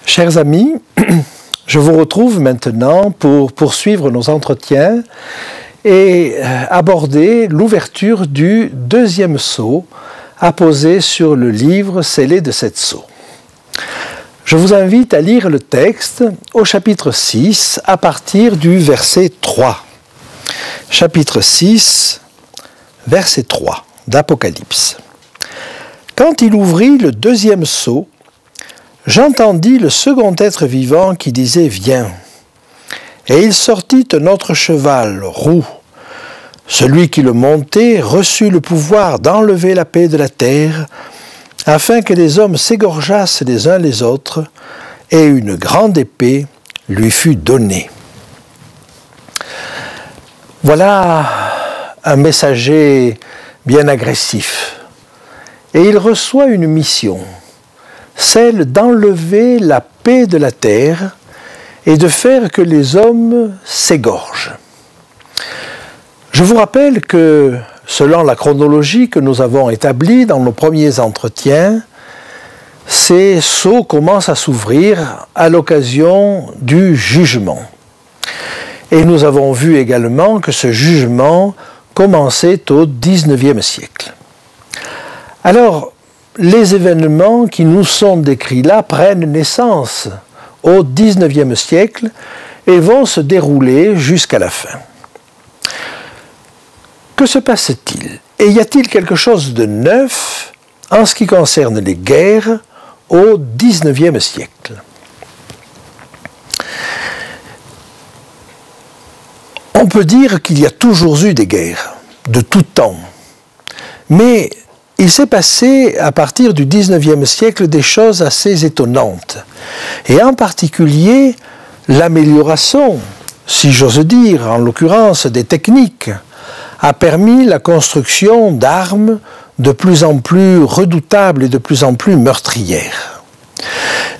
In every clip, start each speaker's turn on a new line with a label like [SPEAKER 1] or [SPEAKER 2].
[SPEAKER 1] Chers amis, je vous retrouve maintenant pour poursuivre nos entretiens et aborder l'ouverture du deuxième sceau apposé sur le livre scellé de 7 sceaux. Je vous invite à lire le texte au chapitre 6 à partir du verset 3. Chapitre 6, verset 3 d'Apocalypse. Quand il ouvrit le deuxième sceau, j'entendis le second être vivant qui disait « Viens ». Et il sortit un autre cheval, roux. Celui qui le montait reçut le pouvoir d'enlever la paix de la terre, afin que les hommes s'égorgeassent les uns les autres, et une grande épée lui fut donnée. Voilà un messager bien agressif. Et il reçoit une mission, celle d'enlever la paix de la terre et de faire que les hommes s'égorgent. Je vous rappelle que, selon la chronologie que nous avons établie dans nos premiers entretiens, ces sceaux commencent à s'ouvrir à l'occasion du jugement. Et nous avons vu également que ce jugement commençait au XIXe siècle. Alors, les événements qui nous sont décrits là prennent naissance au XIXe siècle et vont se dérouler jusqu'à la fin. Que se passe-t-il? Et y a-t-il quelque chose de neuf en ce qui concerne les guerres au XIXe siècle? On peut dire qu'il y a toujours eu des guerres, de tout temps. Mais il s'est passé, à partir du XIXe siècle, des choses assez étonnantes. Et en particulier, l'amélioration, si j'ose dire, en l'occurrence des techniques, a permis la construction d'armes de plus en plus redoutables et de plus en plus meurtrières.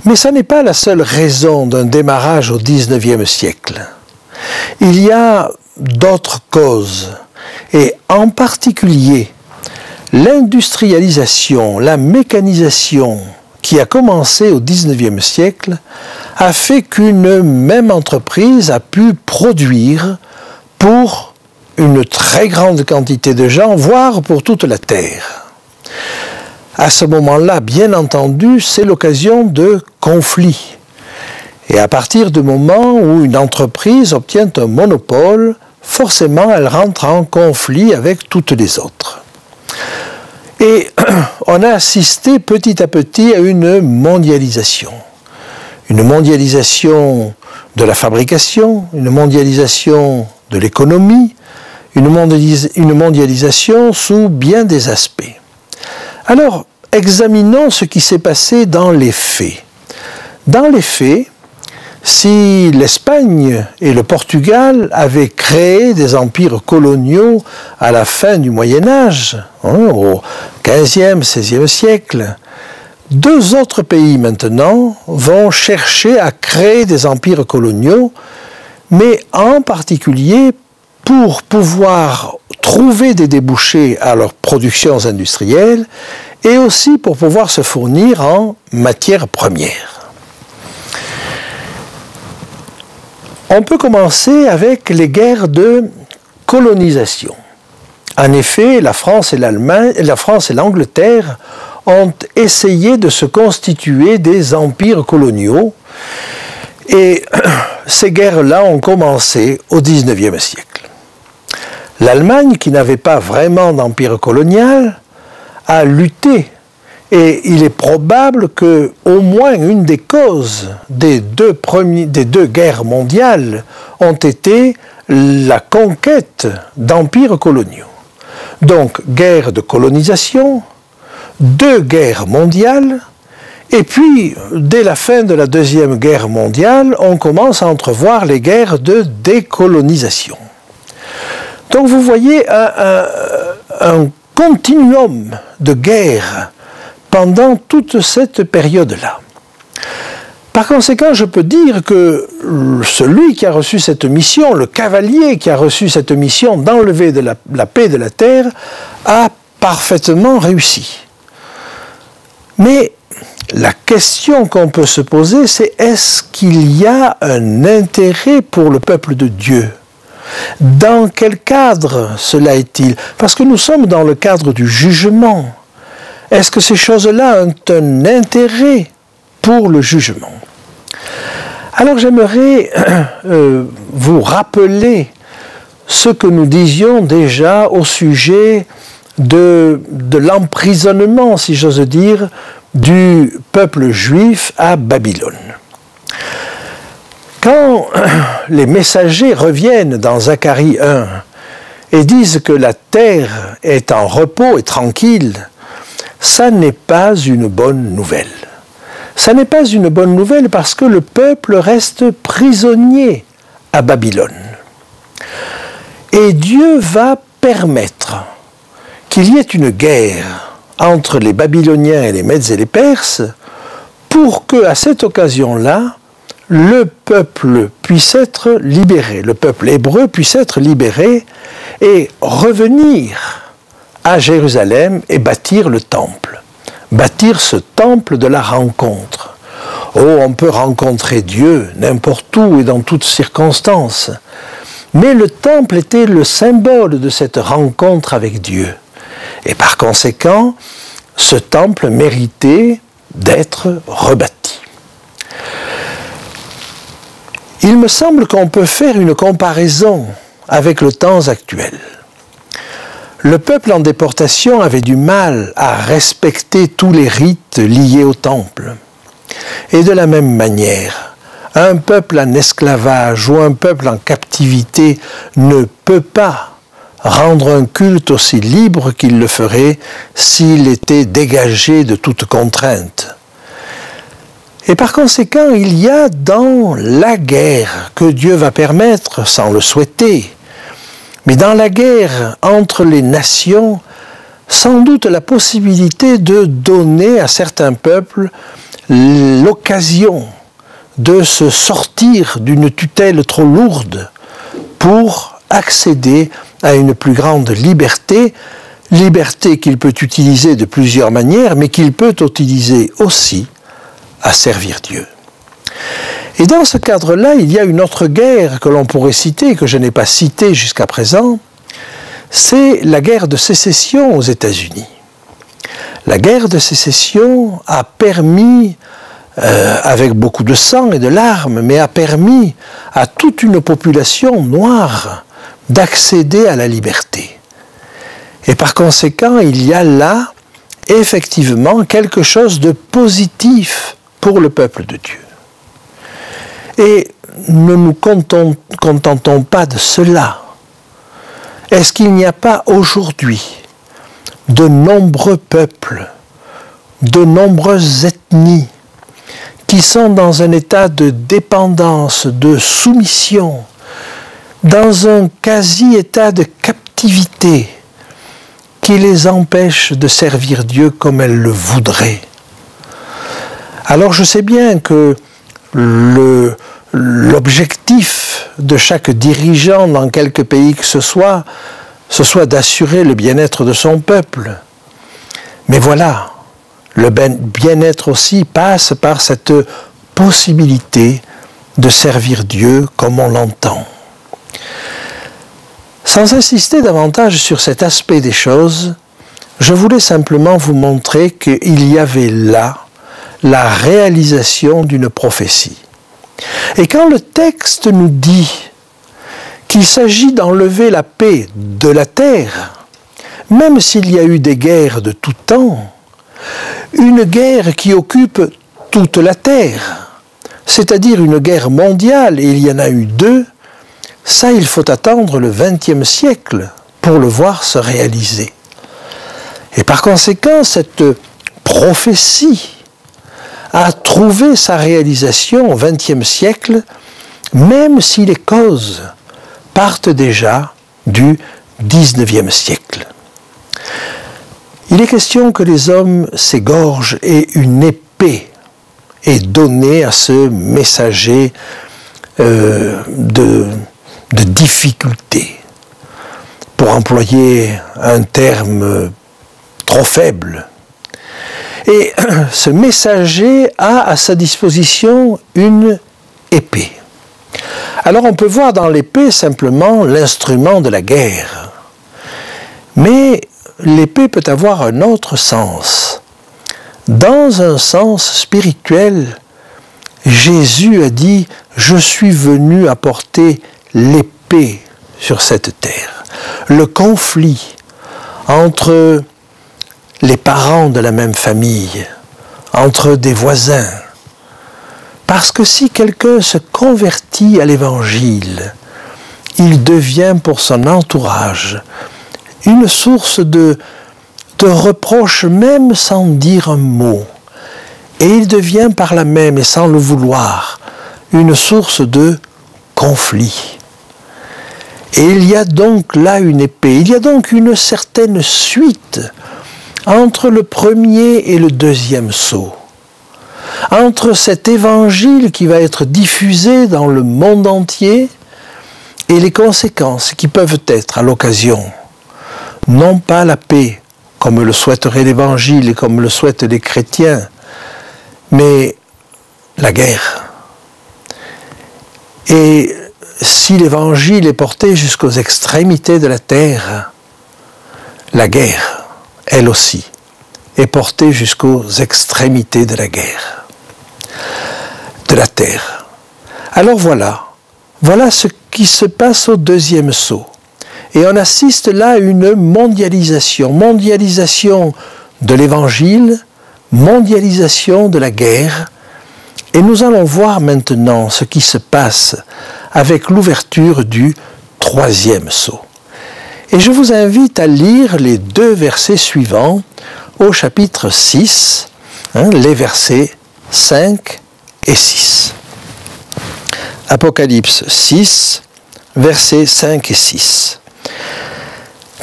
[SPEAKER 1] Mais ça n'est pas la seule raison d'un démarrage au XIXe siècle. Il y a d'autres causes, et en particulier, l'industrialisation, la mécanisation qui a commencé au XIXe siècle a fait qu'une même entreprise a pu produire pour une très grande quantité de gens, voire pour toute la Terre. À ce moment-là, bien entendu, c'est l'occasion de conflits. Et à partir du moment où une entreprise obtient un monopole, forcément elle rentre en conflit avec toutes les autres. Et on a assisté petit à petit à une mondialisation. Une mondialisation de la fabrication, une mondialisation de l'économie, une mondialisation sous bien des aspects. Alors, examinons ce qui s'est passé dans les faits. Dans les faits, si l'Espagne et le Portugal avaient créé des empires coloniaux à la fin du Moyen-Âge, au XVe, XVIe siècle, deux autres pays maintenant vont chercher à créer des empires coloniaux, mais en particulier pour pouvoir trouver des débouchés à leurs productions industrielles et aussi pour pouvoir se fournir en matières premières. On peut commencer avec les guerres de colonisation. En effet, la France et l'Angleterre ont essayé de se constituer des empires coloniaux et ces guerres-là ont commencé au XIXe siècle. L'Allemagne, qui n'avait pas vraiment d'empire colonial, a lutté. Et il est probable que au moins une des causes des deux guerres mondiales ont été la conquête d'empires coloniaux. Donc, guerre de colonisation, 2 guerres mondiales, et puis, dès la fin de la Deuxième Guerre mondiale, on commence à entrevoir les guerres de décolonisation. Donc, vous voyez un continuum de guerres pendant toute cette période-là. Par conséquent, je peux dire que celui qui a reçu cette mission, le cavalier qui a reçu cette mission d'enlever de la paix de la terre, a parfaitement réussi. Mais la question qu'on peut se poser, c'est est-ce qu'il y a un intérêt pour le peuple de Dieu? Dans quel cadre cela est-il? Parce que nous sommes dans le cadre du jugement. Est-ce que ces choses-là ont un intérêt pour le jugement? Alors j'aimerais vous rappeler ce que nous disions déjà au sujet de l'emprisonnement, si j'ose dire, du peuple juif à Babylone. Quand les messagers reviennent dans Zacharie 1 et disent que la terre est en repos et tranquille, ça n'est pas une bonne nouvelle. Ça n'est pas une bonne nouvelle parce que le peuple reste prisonnier à Babylone. Et Dieu va permettre qu'il y ait une guerre entre les Babyloniens et les Mèdes et les Perses pour que, à cette occasion-là, le peuple puisse être libéré, le peuple hébreu puisse être libéré et revenir à Jérusalem et bâtir le temple. Bâtir ce temple de la rencontre. Oh, on peut rencontrer Dieu n'importe où et dans toutes circonstances. Mais le temple était le symbole de cette rencontre avec Dieu. Et par conséquent, ce temple méritait d'être rebâti. Il me semble qu'on peut faire une comparaison avec le temps actuel. Le peuple en déportation avait du mal à respecter tous les rites liés au temple. Et de la même manière, un peuple en esclavage ou un peuple en captivité ne peut pas rendre un culte aussi libre qu'il le ferait s'il était dégagé de toute contrainte. Et par conséquent, il y a dans la guerre que Dieu va permettre, sans le souhaiter, mais dans la guerre entre les nations, sans doute la possibilité de donner à certains peuples l'occasion de se sortir d'une tutelle trop lourde pour accéder à une plus grande liberté, liberté qu'il peut utiliser de plusieurs manières, mais qu'il peut utiliser aussi à servir Dieu. Et dans ce cadre-là, il y a une autre guerre que l'on pourrait citer, que je n'ai pas citée jusqu'à présent, c'est la guerre de sécession aux États-Unis. La guerre de sécession a permis, avec beaucoup de sang et de larmes, mais a permis à toute une population noire d'accéder à la liberté. Et par conséquent, il y a là, effectivement, quelque chose de positif pour le peuple de Dieu. Et ne nous contentons pas de cela. Est-ce qu'il n'y a pas aujourd'hui de nombreux peuples, de nombreuses ethnies qui sont dans un état de dépendance, de soumission, dans un quasi-état de captivité qui les empêche de servir Dieu comme elles le voudraient? Alors je sais bien que l'objectif de chaque dirigeant dans quelque pays que ce soit d'assurer le bien-être de son peuple. Mais voilà, le bien-être aussi passe par cette possibilité de servir Dieu comme on l'entend. Sans insister davantage sur cet aspect des choses, je voulais simplement vous montrer qu'il y avait là la réalisation d'une prophétie. Et quand le texte nous dit qu'il s'agit d'enlever la paix de la terre, même s'il y a eu des guerres de tout temps, une guerre qui occupe toute la terre, c'est-à-dire une guerre mondiale, et il y en a eu 2, ça il faut attendre le XXe siècle pour le voir se réaliser. Et par conséquent, cette prophétie a trouvé sa réalisation au XXe siècle, même si les causes partent déjà du XIXe siècle. Il est question que les hommes s'égorgent et une épée est donnée à ce messager de difficulté, pour employer un terme trop faible. Et ce messager a à sa disposition une épée. Alors on peut voir dans l'épée simplement l'instrument de la guerre. Mais l'épée peut avoir un autre sens. Dans un sens spirituel, Jésus a dit « Je suis venu apporter l'épée sur cette terre ». Le conflit entre les parents de la même famille, entre des voisins. Parce que si quelqu'un se convertit à l'Évangile, il devient pour son entourage une source de reproche même sans dire un mot. Et il devient par là même, et sans le vouloir, une source de conflit. Et il y a donc là une épée, il y a donc une certaine suite entre le premier et le deuxième sceau, entre cet évangile qui va être diffusé dans le monde entier et les conséquences qui peuvent être à l'occasion, non pas la paix, comme le souhaiterait l'évangile et comme le souhaitent les chrétiens, mais la guerre. Et si l'évangile est porté jusqu'aux extrémités de la terre, la guerre, elle aussi, est portée jusqu'aux extrémités de la guerre, de la terre. Alors voilà ce qui se passe au deuxième sceau. Et on assiste là à une mondialisation de l'évangile, mondialisation de la guerre. Et nous allons voir maintenant ce qui se passe avec l'ouverture du troisième sceau. Et je vous invite à lire les 2 versets suivants au chapitre 6, les versets 5 et 6. Apocalypse 6, versets 5 et 6.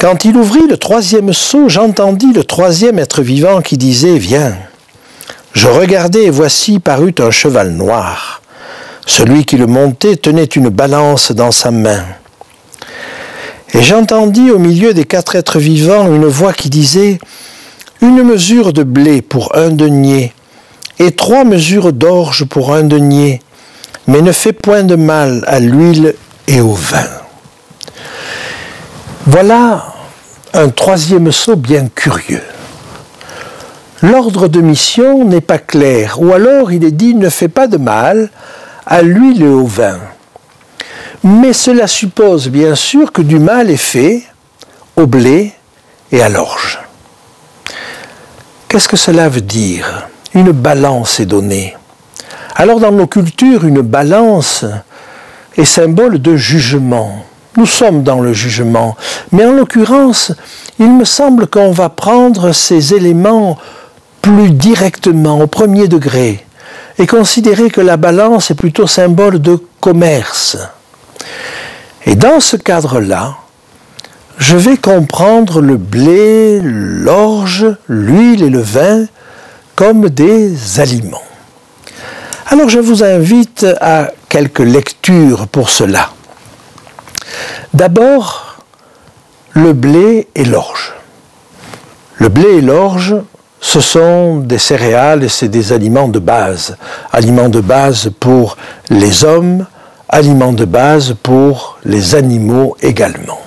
[SPEAKER 1] Quand il ouvrit le troisième sceau, j'entendis le troisième être vivant qui disait « Viens ». Je regardai et voici parut un cheval noir. Celui qui le montait tenait une balance dans sa main. Et j'entendis au milieu des 4 êtres vivants une voix qui disait « Une mesure de blé pour 1 denier, et 3 mesures d'orge pour 1 denier, mais ne fais point de mal à l'huile et au vin. » Voilà un troisième sceau bien curieux. L'ordre de mission n'est pas clair, ou alors il est dit « ne fais pas de mal à l'huile et au vin ». Mais cela suppose bien sûr que du mal est fait au blé et à l'orge. Qu'est-ce que cela veut dire? Une balance est donnée. Alors dans nos cultures, une balance est symbole de jugement. Nous sommes dans le jugement, mais en l'occurrence, il me semble qu'on va prendre ces éléments plus directement, au premier degré, et considérer que la balance est plutôt symbole de commerce. Et dans ce cadre-là, je vais comprendre le blé, l'orge, l'huile et le vin comme des aliments. Alors je vous invite à quelques lectures pour cela. D'abord, le blé et l'orge. Le blé et l'orge, ce sont des céréales et c'est des aliments de base. Aliments de base pour les hommes, aliments de base pour les animaux également.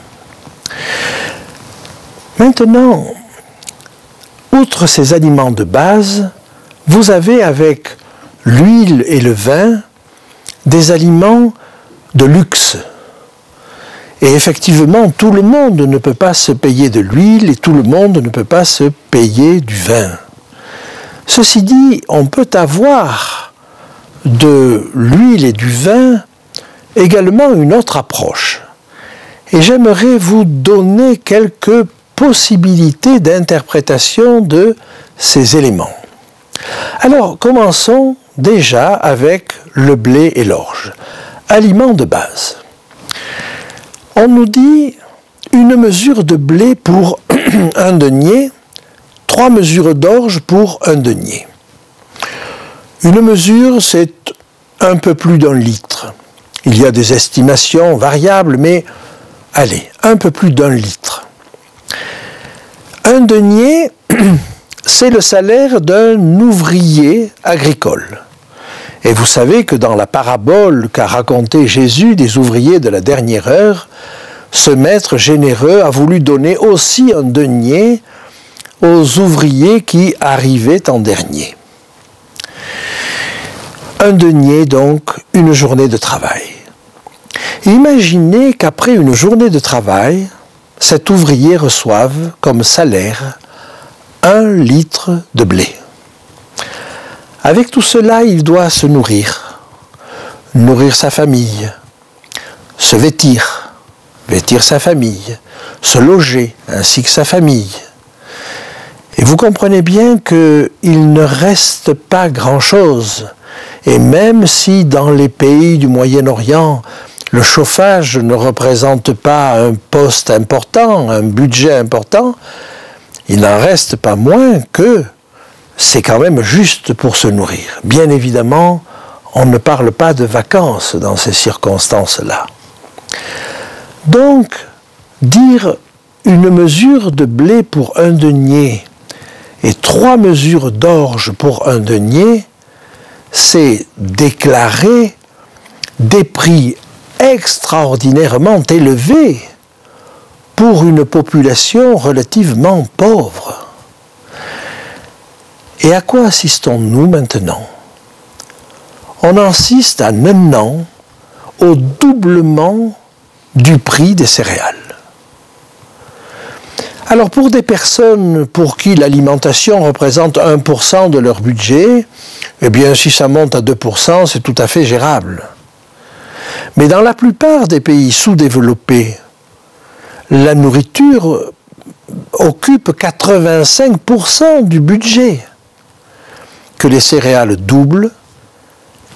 [SPEAKER 1] Maintenant, outre ces aliments de base, vous avez avec l'huile et le vin des aliments de luxe. Et effectivement, tout le monde ne peut pas se payer de l'huile et tout le monde ne peut pas se payer du vin. Ceci dit, on peut avoir de l'huile et du vin également une autre approche. Et j'aimerais vous donner quelques possibilités d'interprétation de ces éléments. Alors, commençons déjà avec le blé et l'orge, aliments de base. On nous dit une mesure de blé pour un denier, 3 mesures d'orge pour un denier. Une mesure, c'est un peu plus d'1 litre. Il y a des estimations variables, mais allez, un peu plus d'1 litre. Un denier, c'est le salaire d'un ouvrier agricole. Et vous savez que dans la parabole qu'a raconté Jésus des ouvriers de la dernière heure, ce maître généreux a voulu donner aussi un denier aux ouvriers qui arrivaient en dernier. Un denier, donc, une journée de travail. Imaginez qu'après une journée de travail, cet ouvrier reçoive comme salaire 1 litre de blé. Avec tout cela, il doit se nourrir sa famille, se vêtir sa famille, se loger ainsi que sa famille. Et vous comprenez bien qu'il ne reste pas grand-chose. Et même si dans les pays du Moyen-Orient, le chauffage ne représente pas un poste important, un budget important, il n'en reste pas moins que c'est quand même juste pour se nourrir. Bien évidemment, on ne parle pas de vacances dans ces circonstances-là. Donc, dire une mesure de blé pour un denier et 3 mesures d'orge pour un denier, c'est déclarer des prix extraordinairement élevés pour une population relativement pauvre. Et à quoi assistons-nous maintenant? On assiste à maintenant au doublement du prix des céréales. Alors pour des personnes pour qui l'alimentation représente 1% de leur budget, eh bien si ça monte à 2%, c'est tout à fait gérable. Mais dans la plupart des pays sous-développés, la nourriture occupe 85% du budget, que les céréales doublent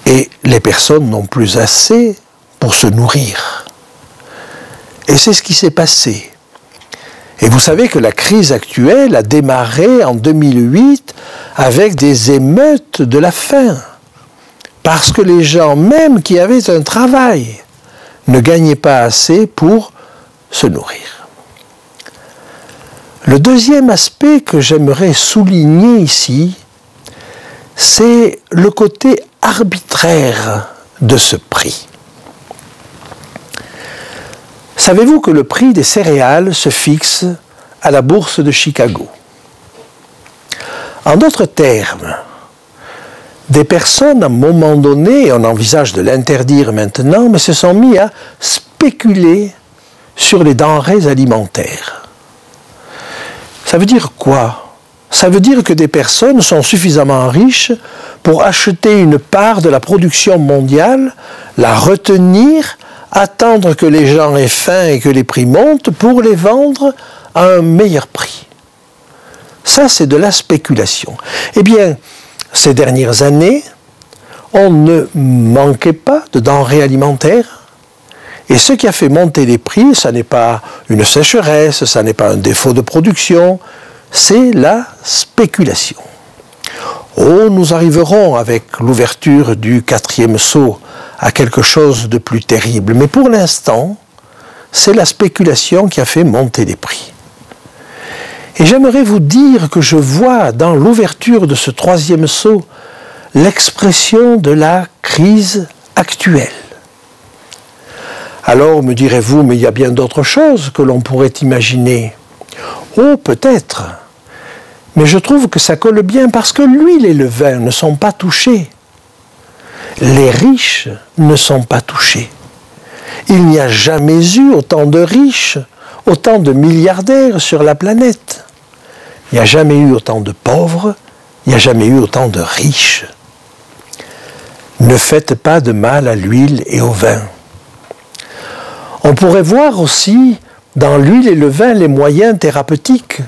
[SPEAKER 1] et les personnes n'ont plus assez pour se nourrir. Et c'est ce qui s'est passé. Et vous savez que la crise actuelle a démarré en 2008 avec des émeutes de la faim. Parce que les gens, même qui avaient un travail, ne gagnaient pas assez pour se nourrir. Le deuxième aspect que j'aimerais souligner ici, c'est le côté arbitraire de ce prix. Savez-vous que le prix des céréales se fixe à la bourse de Chicago? En d'autres termes, des personnes, à un moment donné, et on envisage de l'interdire maintenant, mais se sont mis à spéculer sur les denrées alimentaires. Ça veut dire quoi? Ça veut dire que des personnes sont suffisamment riches pour acheter une part de la production mondiale, la retenir, attendre que les gens aient faim et que les prix montent pour les vendre à un meilleur prix. Ça, c'est de la spéculation. Eh bien, ces dernières années, on ne manquait pas de denrées alimentaires. Et ce qui a fait monter les prix, ça n'est pas une sécheresse, ça n'est pas un défaut de production, c'est la spéculation. Oh, nous arriverons avec l'ouverture du 4e sceau à quelque chose de plus terrible. Mais pour l'instant, c'est la spéculation qui a fait monter les prix. Et j'aimerais vous dire que je vois dans l'ouverture de ce 3e sceau l'expression de la crise actuelle. Alors me direz-vous, mais il y a bien d'autres choses que l'on pourrait imaginer. Oh, peut-être. Mais je trouve que ça colle bien parce que l'huile et le vin ne sont pas touchés. Les riches ne sont pas touchés. Il n'y a jamais eu autant de riches, autant de milliardaires sur la planète. Il n'y a jamais eu autant de pauvres, il n'y a jamais eu autant de riches. Ne faites pas de mal à l'huile et au vin. On pourrait voir aussi dans l'huile et le vin les moyens thérapeutiques.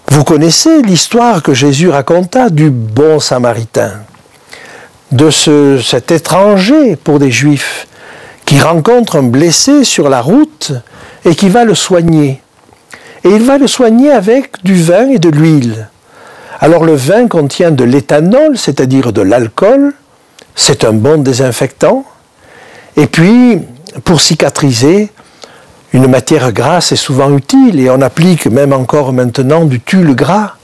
[SPEAKER 1] Vous connaissez l'histoire que Jésus raconta du bon Samaritain, de cet étranger pour des Juifs qui rencontre un blessé sur la route et qui va le soigner. Et il va le soigner avec du vin et de l'huile. Alors le vin contient de l'éthanol, c'est-à-dire de l'alcool, c'est un bon désinfectant. Et puis, pour cicatriser, une matière grasse est souvent utile et on applique même encore maintenant du tulle gras.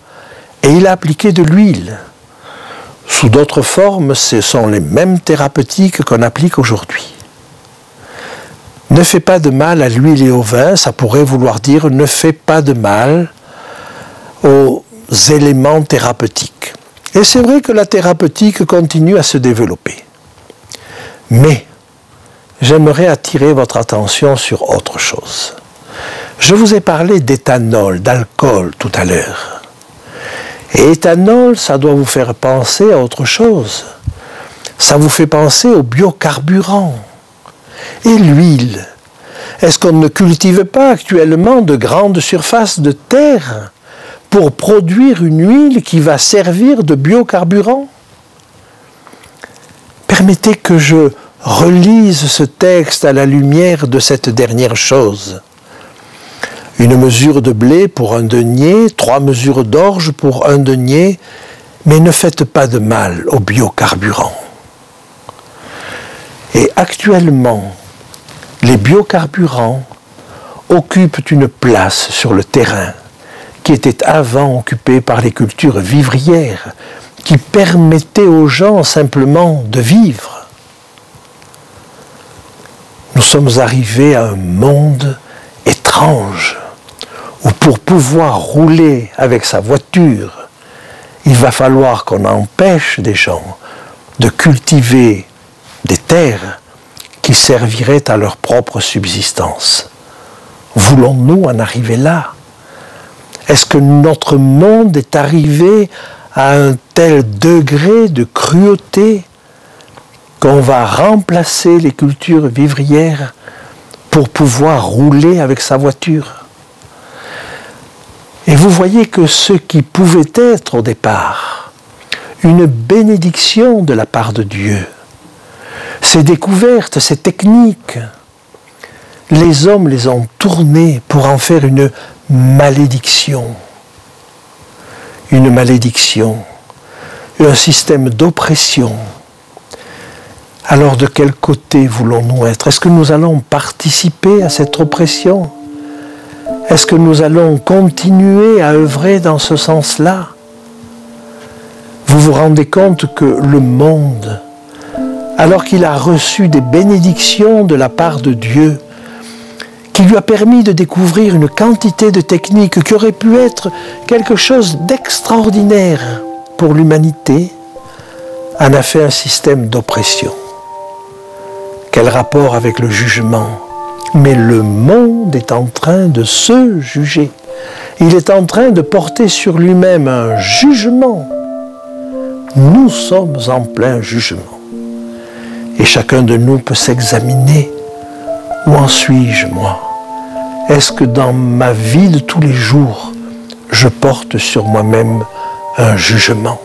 [SPEAKER 1] Et il a appliqué de l'huile. Sous d'autres formes, ce sont les mêmes thérapeutiques qu'on applique aujourd'hui. Ne fais pas de mal à l'huile et au vin, ça pourrait vouloir dire ne fais pas de mal aux éléments thérapeutiques. Et c'est vrai que la thérapeutique continue à se développer. Mais j'aimerais attirer votre attention sur autre chose. Je vous ai parlé d'éthanol, d'alcool tout à l'heure. Et éthanol, ça doit vous faire penser à autre chose. Ça vous fait penser aux biocarburants. Et l'huile, est-ce qu'on ne cultive pas actuellement de grandes surfaces de terre pour produire une huile qui va servir de biocarburant? Permettez que je relise ce texte à la lumière de cette dernière chose. Une mesure de blé pour un denier, 3 mesures d'orge pour un denier, mais ne faites pas de mal aux biocarburants. Et actuellement, les biocarburants occupent une place sur le terrain qui était avant occupée par les cultures vivrières, qui permettaient aux gens simplement de vivre. Nous sommes arrivés à un monde étrange où pour pouvoir rouler avec sa voiture, il va falloir qu'on empêche des gens de cultiver des terres qui serviraient à leur propre subsistance. Voulons-nous en arriver là? Est-ce que notre monde est arrivé à un tel degré de cruauté qu'on va remplacer les cultures vivrières pour pouvoir rouler avec sa voiture? Et vous voyez que ce qui pouvait être au départ une bénédiction de la part de Dieu, ces découvertes, ces techniques, les hommes les ont tournées pour en faire une malédiction. Une malédiction, un système d'oppression. Alors de quel côté voulons-nous être? Est-ce que nous allons participer à cette oppression? Est-ce que nous allons continuer à œuvrer dans ce sens-là? Vous vous rendez compte que le monde, alors qu'il a reçu des bénédictions de la part de Dieu, qui lui a permis de découvrir une quantité de techniques qui auraient pu être quelque chose d'extraordinaire pour l'humanité, en a fait un système d'oppression. Quel rapport avec le jugement? Mais le monde est en train de se juger. Il est en train de porter sur lui-même un jugement. Nous sommes en plein jugement. Et chacun de nous peut s'examiner. Où en suis-je, moi? Est-ce que dans ma vie de tous les jours, je porte sur moi-même un jugement?